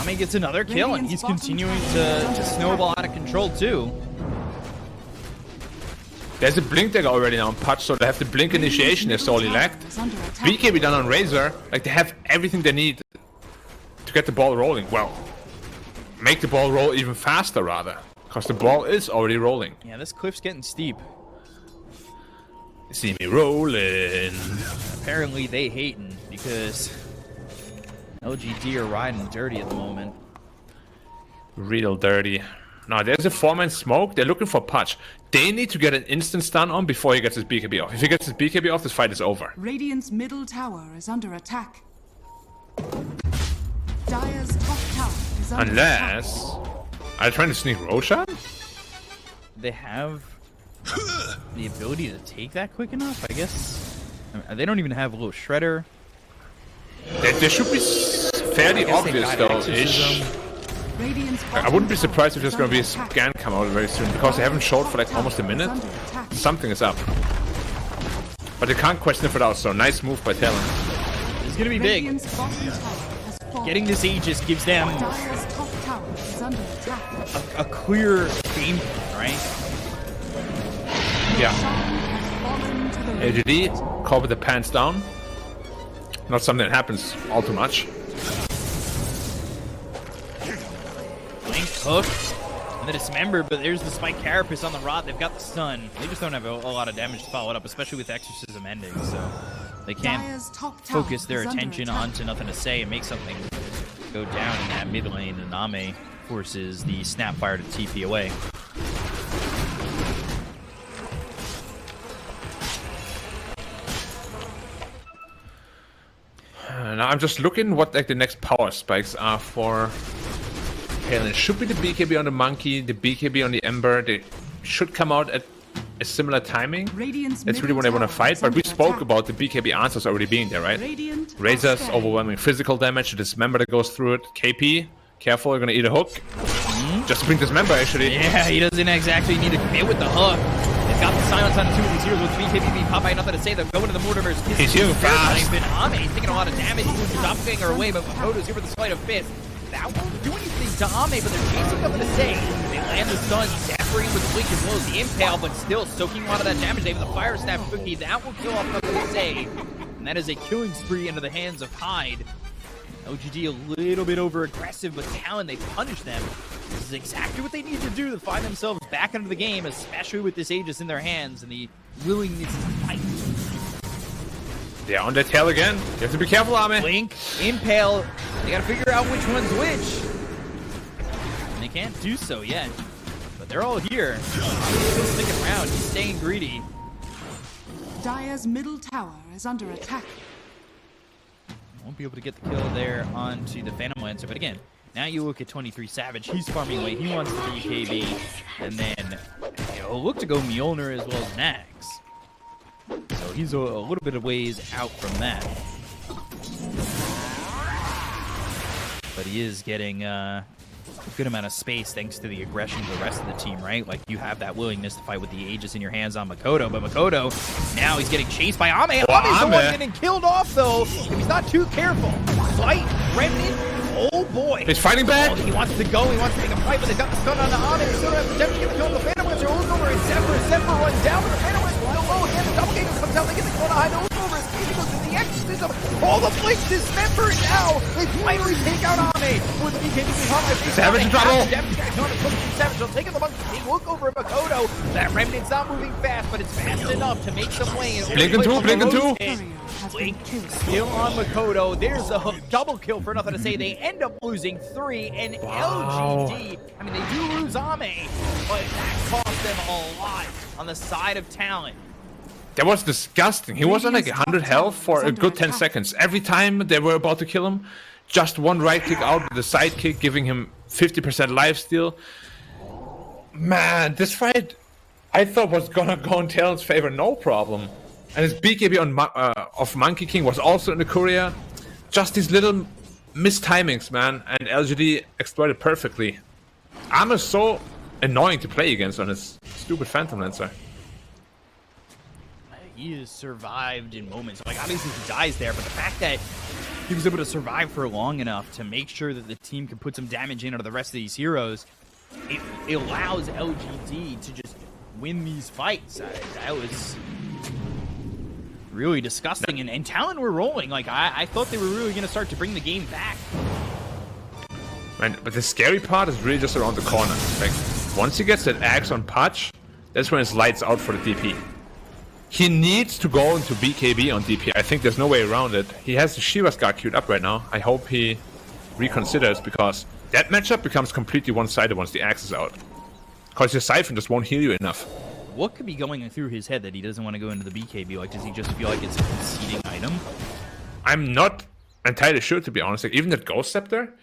Ame gets another kill, and he's continuing to snowball out of control too. There's a blink dagger already now on Patch, so they have the blink initiation they're solely lacked. BKB done on Razor, like they have everything they need to get the ball rolling. Well, make the ball roll even faster rather, because the ball is already rolling. Yeah, this cliff's getting steep. See me rolling. Apparently they hating because LGD are riding dirty at the moment. Real dirty. Now, there's a 4-man smoke. They're looking for Punch. They need to get an instant stun on before he gets his BKB off. If he gets his BKB off, this fight is over. Radiant's middle tower is under attack. Dire's top tower is under attack. Unless... Are they trying to sneak Roshan? They have the ability to take that quick enough, I guess. I mean, they don't even have a little shredder. They should be fairly obvious, though, ish. I wouldn't be surprised if there's going to be a scan come out very soon, because they haven't showed for like almost a minute. Something is up. But they can't question it out, so nice move by Talon. It's going to be big. Getting this Aegis gives them a clear game plan, right? Yeah. LGD, cover the pants down. Not something that happens all too much. Blink hook and the dismember, but there's the spike carapace on the rod. They've got the stun. They just don't have a lot of damage to follow it up, especially with exorcism ending, so they can't focus their attention onto nothing to say and make something go down in that mid lane. And Ame forces the snapfire to TP away. Now I'm just looking what like the next power spikes are for Talon. It should be the BKB on the Monkey, the BKB on the Ember. They should come out at a similar timing. That's really when they want to fight, but we spoke about the BKB answers already being there, right? Razor's overwhelming physical damage, the dismember that goes through it. KP, careful, you're gonna eat a hook. Just to bring dismember, actually. Yeah, he doesn't exactly need to commit with the hook. They've got the silence on 2 of these heroes with BKB being popped by nothing to say. They're going to the Mortimer's. He's here fast. Ame taking a lot of damage. He moves the doppelganger away, but Makoto's here with the sleight of fist. That won't do anything to Ame, but they're chasing nothing to say. They land the stun, Zephyring with the blink as well as the impale, but still soaking a lot of that damage. They have the fire snap cookie. That will kill off nothing to say. And that is a killing spree into the hands of Hyde. LGD a little bit over aggressive, but Talon, they punish them. This is exactly what they need to do to find themselves back into the game, especially with this Aegis in their hands and the willingness to fight. They're on their tail again. You have to be careful, Ame. Blink, impale. They gotta figure out which one's which. And they can't do so yet. But they're all here. Ame's still sticking around. He's staying greedy. Dire's middle tower is under attack. Won't be able to get the kill there onto the Phantom Lancer, but again, now you look at 23 Savage. He's farming away. He wants the BKB, and then he'll look to go Mjolnir as well as Nags. So he's a little bit of ways out from that. But he is getting a good amount of space thanks to the aggression of the rest of the team, right? Like, you have that willingness to fight with the Aegis in your hands on Makoto, but Makoto, now he's getting chased by Ame. Ame's the one getting killed off, though, if he's not too careful. Fight, Remnant, oh boy. He's fighting back. Oh, he wants to go, he wants to make a fight, but they've got the stun on the Ame. They still don't have the damage to get the kill on the Phantom Lancer. Over and Zephyr runs down, but the Phantom Lancer still low. Again, the doppelganger comes out, they get the kill on the Hyde. Over, he goes to the exorcism. All the blink dismember now. They finally take out Ame with the BKB behind my face. Savage in trouble. Savage, they'll take the monkey. They look over at Makoto. That Remnant's not moving fast, but it's fast enough to make some way. Blinking two. Blink still on Makoto. There's a hook. Double kill for nothing to say. They end up losing 3, and LGD, I mean, they do lose Ame, but that cost them a lot on the side of Talon. That was disgusting. He was on like 100 health for a good 10 seconds. Every time they were about to kill him, just one right click out with the side kick, giving him 50% lifesteal. Man, this fight I thought was gonna go in Talon's favor, no problem. And his BKB on of Monkey King was also in the courier. Just these little mistimings, man, and LGD exploited perfectly. Armor's so annoying to play against on his stupid Phantom Lancer. He has survived in moments. Like, obviously he dies there, but the fact that he was able to survive for long enough to make sure that the team can put some damage in onto the rest of these heroes, it allows LGD to just win these fights. That was really disgusting. And Talon were rolling. Like, I thought they were really going to start to bring the game back. Man, but the scary part is really just around the corner. Like, once he gets that axe on Patch, that's when it's lights out for the DP. He needs to go into BKB on DP. I think there's no way around it. He has the Shiva Scar queued up right now. I hope he reconsiders, because that matchup becomes completely one-sided once the axe is out. Because your Siphon just won't heal you enough. What could be going through his head that he doesn't want to go into the BKB? Like, does he just feel like it's a conceding item? I'm not entirely sure, to be honest. Like, even that Ghost Scepter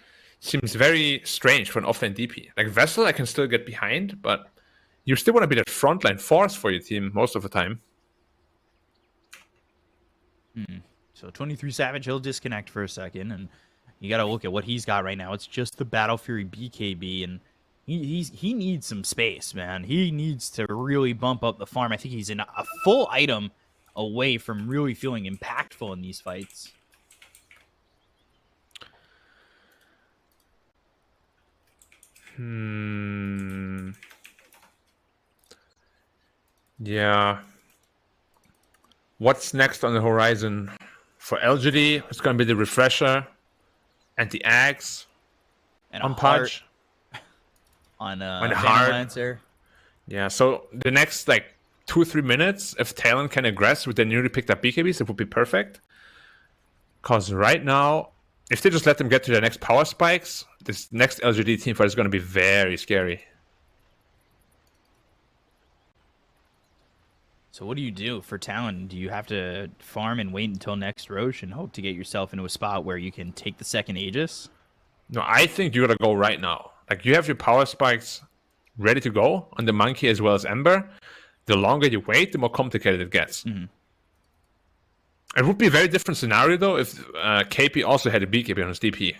seems very strange for an offlane DP. Like, Vessel I can still get behind, but you still want to be that frontline force for your team most of the time. So 23 Savage, he'll disconnect for a second, and you got to look at what he's got right now. It's just the Battle Fury BKB, and he needs some space, man. He needs to really bump up the farm. I think he's in a full item away from really feeling impactful in these fights. Yeah. What's next on the horizon? For LGD, it's going to be the Refresher and the Axe And on a heart Pudge. on Heart. Lancer. Yeah, so the next like 2-3 minutes, if Talon can aggress with their newly picked up BKBs, it would be perfect. Because right now, if they just let them get to their next power spikes, this next LGD team fight is going to be very scary. So what do you do for Talon? Do you have to farm and wait until next Roche and hope to get yourself into a spot where you can take the second Aegis? No, I think you got to go right now. Like, you have your power spikes ready to go on the Monkey as well as Ember. The longer you wait, the more complicated it gets. It would be a very different scenario, though, if KP also had a BKB on his DP.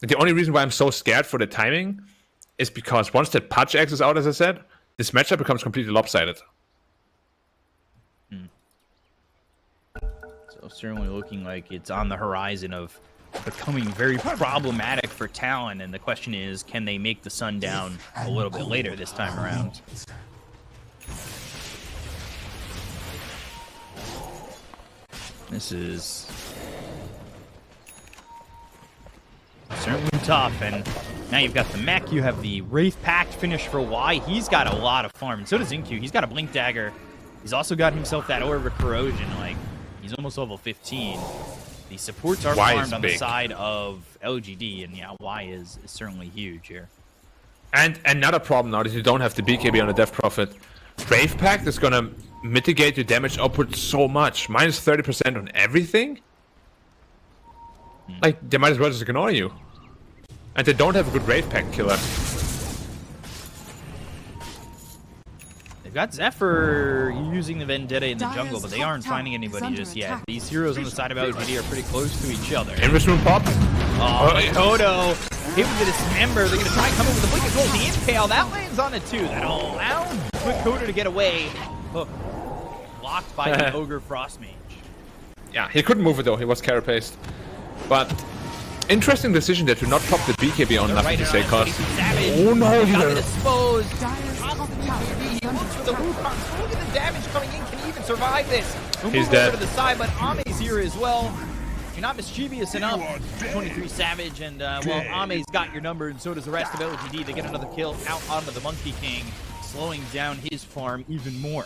The only reason why I'm so scared for the timing is because once that Pudge X is out, as I said, this matchup becomes completely lopsided. So certainly looking like it's on the horizon of becoming very problematic for Talon, and the question is, can they make the sun down a little bit later this time around? This is certainly tough, and now you've got the mech, you have the Wraith Pact finish for Y. He's got a lot of farm, and so does Incu. He's got a Blink Dagger. He's also got himself that Orb of Corrosion. Like, he's almost level 15. The supports are farmed on the side of LGD, and yeah, Y is certainly huge here. And another problem now is you don't have the BKB on the Death Prophet. Wraith Pact is going to mitigate your damage output so much. Minus 30% on everything? Like, they might as well just ignore you. And they don't have a good Wraith Pact killer. They've got Zephyr using the Vendetta in the jungle, but they aren't finding anybody just yet. These heroes on the side of LGD are pretty close to each other. Invis Pop. Oh, Toto. Hit with the Dismember. They're going to try coming with the Blink as well as the Impale. That lands on it too. That'll allow Quick Coder to get away. Hook. Blocked by the Ogre Frostmage. Yeah, he couldn't move it though. He was carapaced. But interesting decision there to not pop the BKB on nothing to say cause. Oh no, he got it exposed. He looks for the Wukong. Look at the damage coming in. Can he even survive this? He's dead. Over to the side, but Ame's here as well. You're not mischievous enough. 23 Savage, and well, Ame's got your number, and so does the rest of LGD. They get another kill out onto the Monkey King, slowing down his farm even more.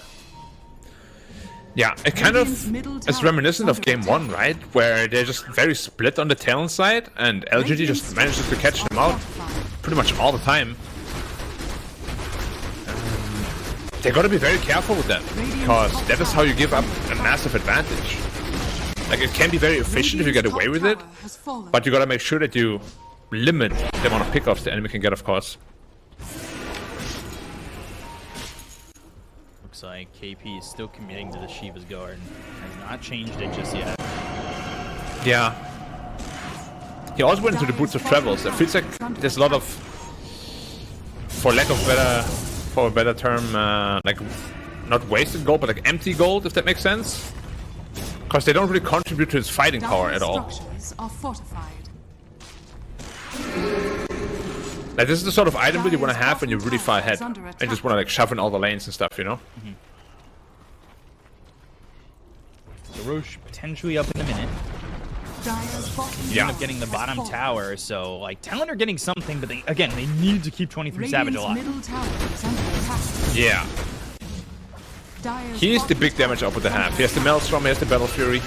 Yeah, it kind of is reminiscent of game 1, right? Where they're just very split on the Talon side, and LGD just manages to catch them out pretty much all the time. They gotta be very careful with that, because that is how you give up a massive advantage. Like, it can be very efficient if you get away with it, but you gotta make sure that you limit the amount of pickoffs the enemy can get, of course. Looks like KP is still committing to the Shiva's Guard and has not changed it just yet. Yeah. He also went into the Boots of Travels. It feels like there's a lot of, for lack of a better term, like, not wasted gold, but like empty gold, if that makes sense. Because they don't really contribute to his fighting power at all. Like, this is the sort of item that you want to have when you're really far ahead and just want to like shove in all the lanes and stuff, you know? So Roche potentially up in a minute. Yeah. End up getting the bottom tower, so like Talon are getting something, but they need to keep 23 Savage alive. Yeah. He's the big damage output they have. He has the Maelstrom, he has the Battle Fury.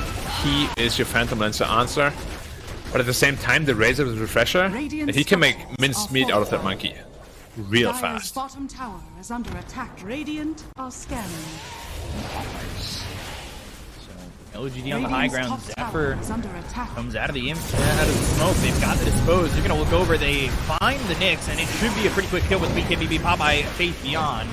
He is your Phantom Lancer answer. But at the same time, the Razor with Refresher, and he can make minced meat out of that monkey real fast. Bottom tower is under attack. Radiant are scanning. LGD on the high ground. Zephyr comes out of the smoke. They've got the dispose. They're gonna look over. They find the Nyx, and it should be a pretty quick kill with BKBB Popeye Faith Beyond.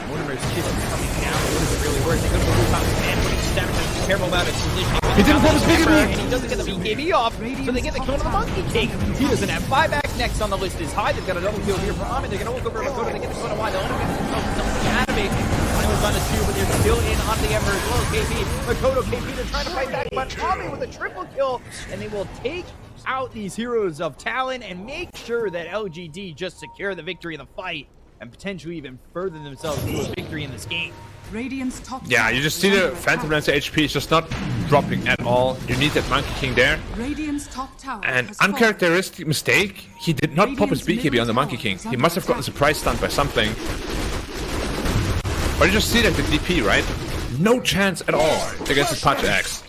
Mortimer's Kiss is coming down. What does it really work? They go to the rooftop command. What he's damage, careful about his positioning. He didn't pull his BKB, and he doesn't get the BKB off, so they get the kill to the Monkey King. He doesn't have buyback. Next on the list is high. They've got a double kill here for Ahmed. They're gonna look over Lakota to get the kill to wide. They'll only get something out of it. Finals on the 2, but they're still in on the Ember as well as KP. Makoto, KP, they're trying to fight back, but Ahmed with a triple kill, and they will take out these heroes of Talon and make sure that LGD just secure the victory in the fight and potentially even further themselves to a victory in this game. Radiant's top Yeah, you just see the Phantom Lancer HP is just not dropping at all. You need that Monkey King there. Radiant's top tower And has fallen. uncharacteristic mistake, he did not pop his BKB on the Monkey King. He must have gotten surprise stunned by something. But you just see that the DP, right? No chance at all against his Punch Axe.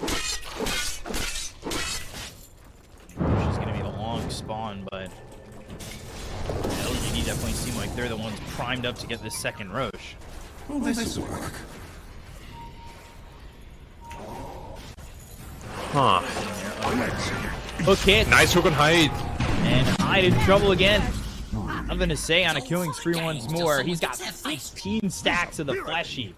She's gonna be a long spawn, but LGD definitely seem like they're the ones primed up to get this second Roche. Will this work? Huh. Okay. Nice hook and hide. And Hyde in trouble again. Nothing to say on a killing spree once more. He's got 16 stacks of the flesh heap.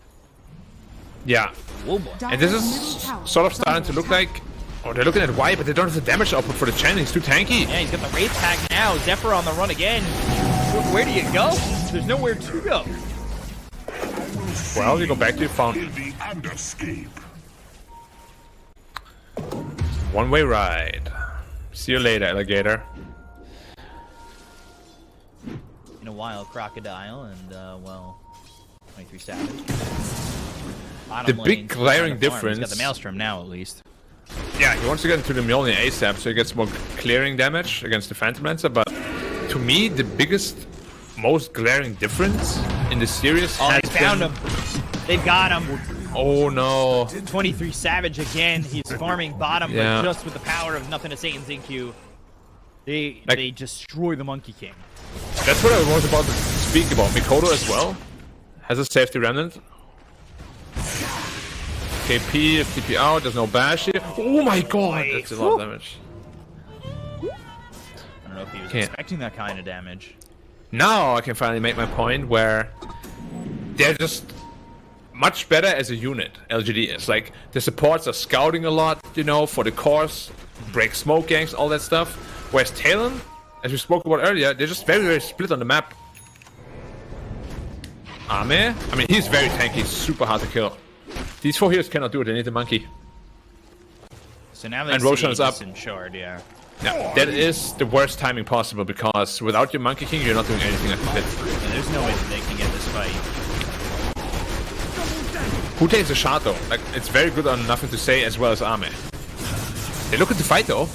Yeah. And this is sort of starting to look like... Oh, they're looking at Y, but they don't have the damage output for the Chen. He's too tanky. Yeah, he's got the Wraith tag now. Zephyr on the run again. Where do you go? There's nowhere to go. Well, you go back to your fountain. One-way ride. See you later, alligator. In a while, Crocodile and, well, 23 Savage. The big glaring difference... He's got the Maelstrom now, at least. Yeah, he wants to get into the Mjolnir ASAP, so he gets more clearing damage against the Phantom Lancer, but to me, the biggest, most glaring difference in the series they found him. They've got him. Oh no. 23 Savage again. He's farming bottom, but just with the power of Nothing to Say and Xingqiu, they destroy the Monkey King. That's what I was about to speak about. Mikoto as well has a safety remnant. KP, TP out, there's no bash here. Oh my god, that's a lot of damage. I don't know if he was expecting that kind of damage. Now I can finally make my point where they're just much better as a unit, LGD is. Like, the supports are scouting a lot, you know, for the cores, break smoke gangs, all that stuff. Whereas Talon, as we spoke about earlier, they're just very, very split on the map. Ame, I mean, he's very tanky, super hard to kill. These 4 heroes cannot do it, they need the monkey. So now they and Roshan is up. Shard, yeah. Yeah, that is the worst timing possible, because without your Monkey King, you're not doing anything at the pit. Yeah, there's no way that they can get this fight. Who takes a shot though? Like, it's very good on Nothing to Say as well as Ame. They look at the fight though.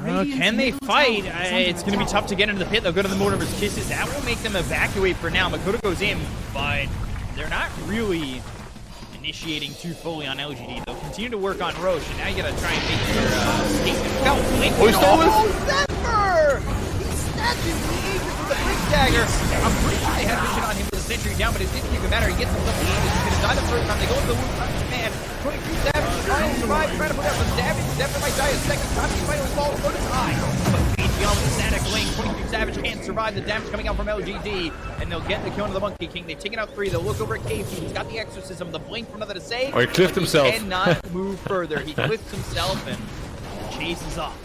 Can they fight? It's going to be tough to get into the pit. They'll go to the Mortimer's Kisses. That will make them evacuate for now. Makoto goes in, but they're not really initiating too fully on LGD. They'll continue to work on Roche, and now you got to try and make your statement. Oh, he stole it! Zephyr! He snatches the Aegis with the Blink Dagger. I'm pretty sure they had vision on him with the Sentry down, but it didn't even matter. He gets himself the Aegis. He's going to die the first time. They go into the Wound Punch command. 23 Savage is trying to survive, trying to put out some damage. Zephyr might die a second time. He might fall so does high. But beyond the static link, 23 Savage can't survive the damage coming out from LGD, and they'll get the kill to the Monkey King. They've taken out 3. They'll look over at KP. He's got the Exorcism, the Blink from Nothing to Say. Oh, he cliffed himself. He cannot move further. He cliffs himself and chases off.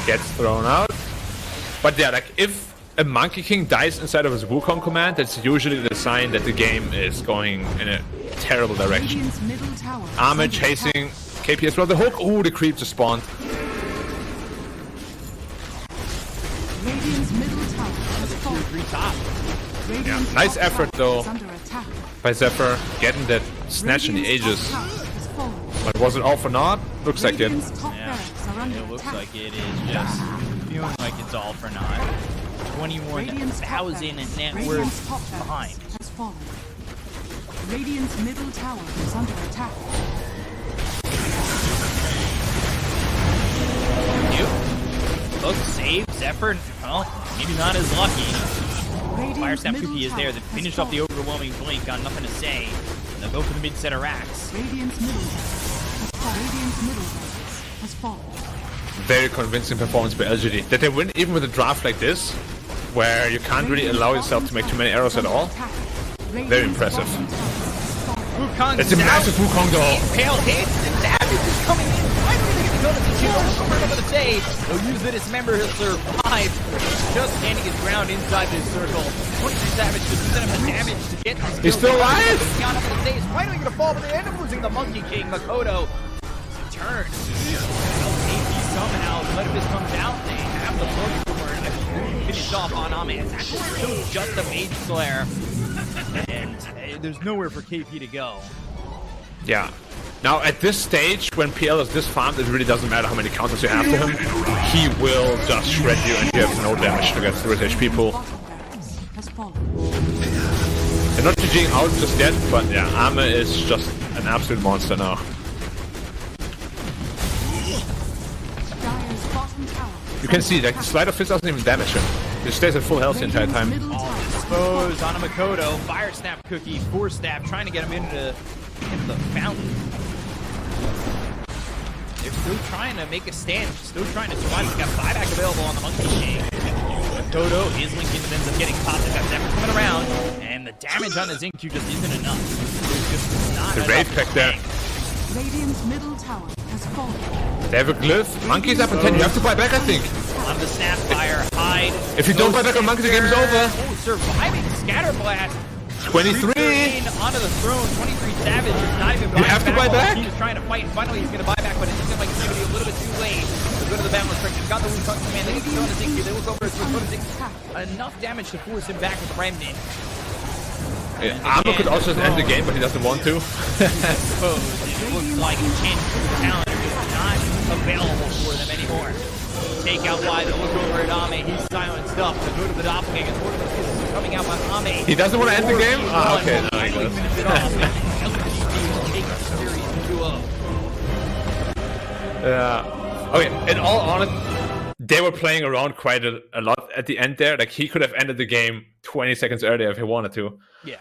Gets thrown out. But yeah, like, if a Monkey King dies inside of his Wukong command, that's usually the sign that the game is going in a terrible direction. Ame chasing KP as well. The hook. Oh, the creep just spawned. Radiant's middle tower has fallen. 3 top. Yeah, nice effort though by Zephyr getting that snatch in the Aegis. But was it all for naught? Looks like it. Yeah, it looks like it is just feeling like it's all for naught. 21,000 net Radiant's worth top barracks behind. has fallen. Radiant's middle tower is under attack. Hook saves Zephyr. Well, maybe not as lucky. Radiant's Fire Snap middle Cookie is there. They tower finished has off the fallen. overwhelming blink. Got nothing to say. And they'll go for the mid set of racks. Radiant's middle barracks has fallen. Radiant's middle barracks has fallen. Very convincing performance by LGD. That they win even with a draft like this, where you can't really allow yourself to make too many arrows at all. Very impressive. Wukong It's a massive Wukong though. Pale hits. The damage is coming in. Finally, they're going to the shield. I'm going to say they'll use the dismember. He'll survive. Just standing his ground inside this circle. 23 damage to do the damage to get this. He's still alive. Beyond up to the stage. Finally going to fall, but they end up losing the Monkey King, Makoto. Turn. Somehow, Letabus comes out. They have the Bloodborne finished off on Ame. It's actually still just a Mage Slayer. And there's nowhere for KP to go. Yeah. Now, at this stage, when PL is this farmed, it really doesn't matter how many counters you have to him. He will just shred you and you have no damage against the British people. They're not GGing out just yet, but yeah, Ame is just an absolute monster now. You can see, like, the Sleight of Fist doesn't even damage him. He stays at full health the entire time. Exposed on a Makoto. Fire Snap Cookie, Force Stab, trying to get him into the fountain. They're still trying to make a stand, still trying to survive. He's got buyback available on the Monkey King. Makoto is linking, but ends up getting caught. They've got Zephyr coming around, and the damage on the Xingqiu just isn't enough. There's just not The enough raid pack there. Radiant's middle tower has fallen. They have a glyph. Monkey's up in 10. You have to buy back, I think. On the Snapfire, hide. If you don't buy back on Monkey, the game is over. Oh, surviving Scatter Blast. 23. Onto the throne. 23 Savage is not even You have to buy back. He's trying to fight, and finally he's going to buy back, but it seems like it's going to be a little bit too late. They'll go to the balance break. He's got the Wukong command. They get the Xingqiu. They look over at the Xingqiu. Enough damage to force him back with Remnant. Ame could also just end the game, but he doesn't want to. I suppose it looks like Chin talent is not available for them anymore. Take out wide, look over at Ame. He's silenced up. To go to the doppelganger. Is coming out by Ame. He doesn't want to end the game? Ah, okay. No, he Finally does. finish it off. LGD takes a series 2-0. Yeah. Okay, in all honesty, they were playing around quite a lot at the end there. Like, he could have ended the game 20 seconds earlier if he wanted to. Yeah.